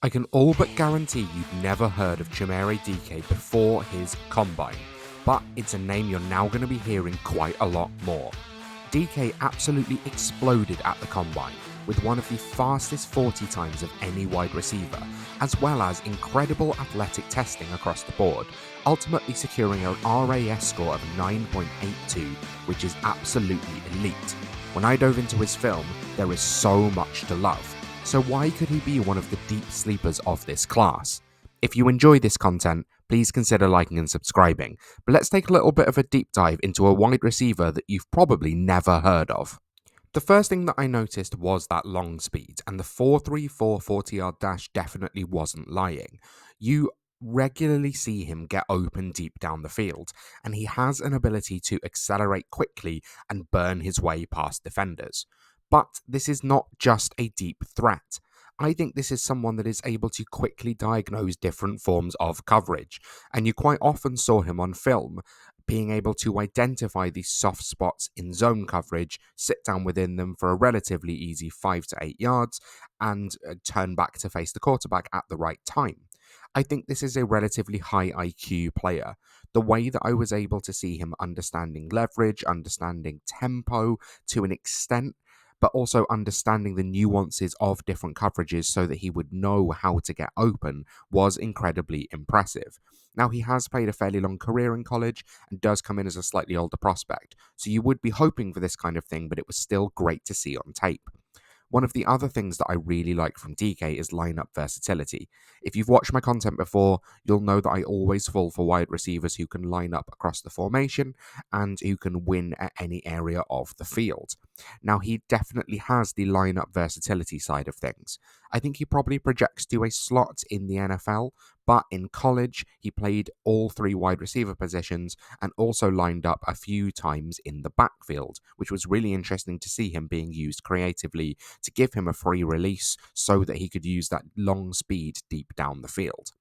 I can all but guarantee you've never heard of Chimere Dike before his combine, but it's a name you're now going to be hearing quite a lot more. Dike absolutely exploded at the combine, with one of the fastest 40 times of any wide receiver, as well as incredible athletic testing across the board, ultimately securing an RAS score of 9.82, which is absolutely elite. When I dove into his film, there is so much to love. So why could he be one of the deep sleepers of this class? If you enjoy this content, please consider liking and subscribing. But let's take a little bit of a deep dive into a wide receiver that you've probably never heard of. The first thing that I noticed was that long speed, and the 4.34 40-yard dash definitely wasn't lying. You regularly see him get open deep down the field, and he has an ability to accelerate quickly and burn his way past defenders. But this is not just a deep threat. I think this is someone that is able to quickly diagnose different forms of coverage, and you quite often saw him on film being able to identify these soft spots in zone coverage, sit down within them for a relatively easy 5 to 8 yards, and turn back to face the quarterback at the right time. I think this is a relatively high IQ player. The way that I was able to see him understanding leverage, understanding tempo to an extent, but also understanding the nuances of different coverages so that he would know how to get open was incredibly impressive. Now, he has played a fairly long career in college and does come in as a slightly older prospect, so you would be hoping for this kind of thing, but it was still great to see on tape. One of the other things that I really like from DK is lineup versatility. If you've watched my content before, you'll know that I always fall for wide receivers who can line up across the formation and who can win at any area of the field. Now, he definitely has the lineup versatility side of things. I think he probably projects to a slot in the NFL, but in college, he played all three wide receiver positions and also lined up a few times in the backfield, which was really interesting to see him being used creatively to give him a free release so that he could use that long speed deep down the field.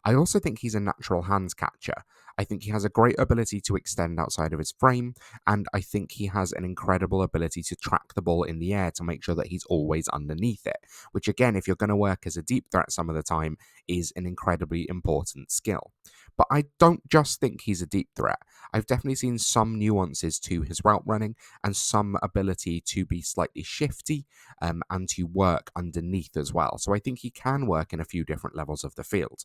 I also think he's a natural hands catcher. I think he has a great ability to extend outside of his frame, and I think he has an incredible ability to track the ball in the air to make sure that he's always underneath it, which again, if you're going to work as a deep threat some of the time, is an incredibly important skill. But I don't just think he's a deep threat. I've definitely seen some nuances to his route running and some ability to be slightly shifty and to work underneath as well. So I think he can work in a few different levels of the field.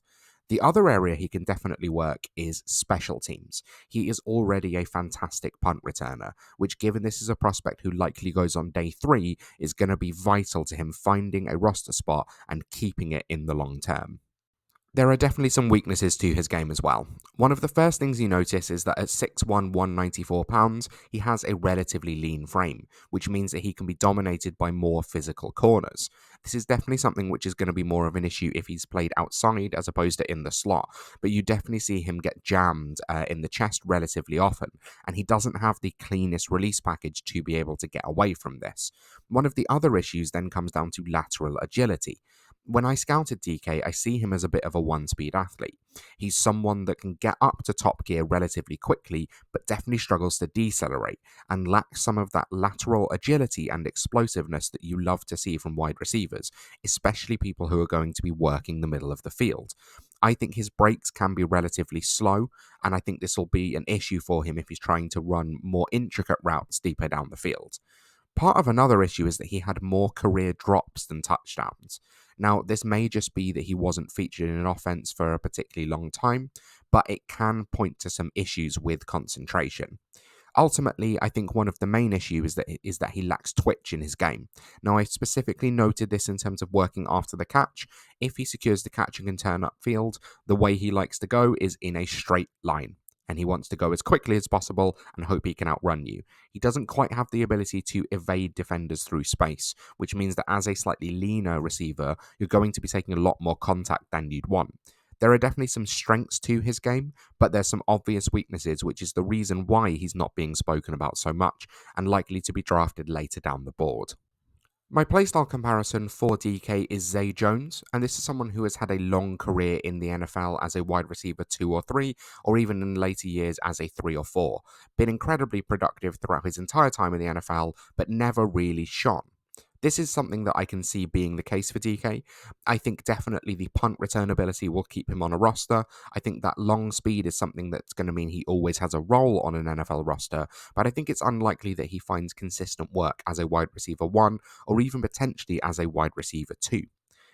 The other area he can definitely work is special teams. He is already a fantastic punt returner, which, given this is a prospect who likely goes on day 3, is going to be vital to him finding a roster spot and keeping it in the long term. There are definitely some weaknesses to his game as well. One of the first things you notice is that at 6'1", 194 pounds, he has a relatively lean frame, which means that he can be dominated by more physical corners. This is definitely something which is going to be more of an issue if he's played outside as opposed to in the slot, but you definitely see him get jammed in the chest relatively often, and he doesn't have the cleanest release package to be able to get away from this. One of the other issues then comes down to lateral agility. When I scouted DK, I see him as a bit of a one-speed athlete. He's someone that can get up to top gear relatively quickly, but definitely struggles to decelerate and lacks some of that lateral agility and explosiveness that you love to see from wide receivers, especially people who are going to be working the middle of the field. I think his breaks can be relatively slow, and I think this will be an issue for him if he's trying to run more intricate routes deeper down the field. Part of another issue is that he had more career drops than touchdowns. Now, this may just be that he wasn't featured in an offense for a particularly long time, but it can point to some issues with concentration. Ultimately, I think one of the main issues is that he lacks twitch in his game. Now, I specifically noted this in terms of working after the catch. If he secures the catch and can turn upfield, the way he likes to go is in a straight line, and he wants to go as quickly as possible and hope he can outrun you. He doesn't quite have the ability to evade defenders through space, which means that as a slightly leaner receiver, you're going to be taking a lot more contact than you'd want. There are definitely some strengths to his game, but there's some obvious weaknesses, which is the reason why he's not being spoken about so much and likely to be drafted later down the board. My playstyle comparison for DK is Zay Jones, and this is someone who has had a long career in the NFL as a wide receiver 2 or 3, or even in later years as a 3 or 4. Been incredibly productive throughout his entire time in the NFL, but never really shone. This is something that I can see being the case for DK. I think definitely the punt return ability will keep him on a roster. I think that long speed is something that's going to mean he always has a role on an NFL roster, but I think it's unlikely that he finds consistent work as a wide receiver 1 or even potentially as a wide receiver 2.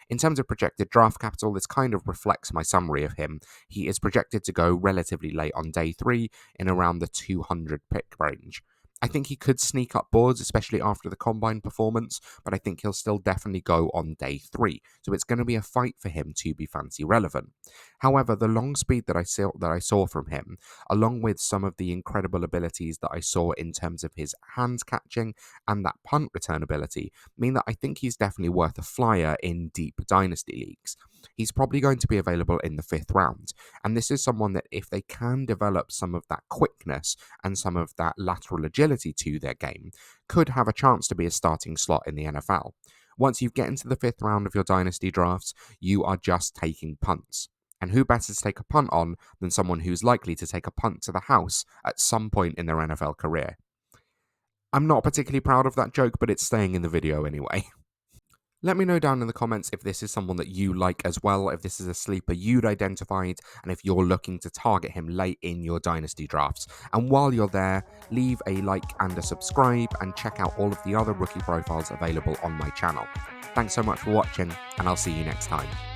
In terms of projected draft capital, this kind of reflects my summary of him. He is projected to go relatively late on day 3 in around the 200 pick range. I think he could sneak up boards, especially after the combine performance, but I think he'll still definitely go on day 3. So it's going to be a fight for him to be fancy relevant. However, the long speed that I saw from him, along with some of the incredible abilities that I saw in terms of his hands catching and that punt return ability, mean that I think he's definitely worth a flyer in deep dynasty leagues. He's probably going to be available in the 5th round, and this is someone that if they can develop some of that quickness and some of that lateral agility to their game, could have a chance to be a starting slot in the NFL. Once you get into the 5th round of your dynasty drafts, you are just taking punts. And who better to take a punt on than someone who's likely to take a punt to the house at some point in their NFL career? I'm not particularly proud of that joke, but it's staying in the video anyway. Let me know down in the comments if this is someone that you like as well, if this is a sleeper you'd identified, and if you're looking to target him late in your dynasty drafts. And while you're there, leave a like and a subscribe, and check out all of the other rookie profiles available on my channel. Thanks so much for watching, and I'll see you next time.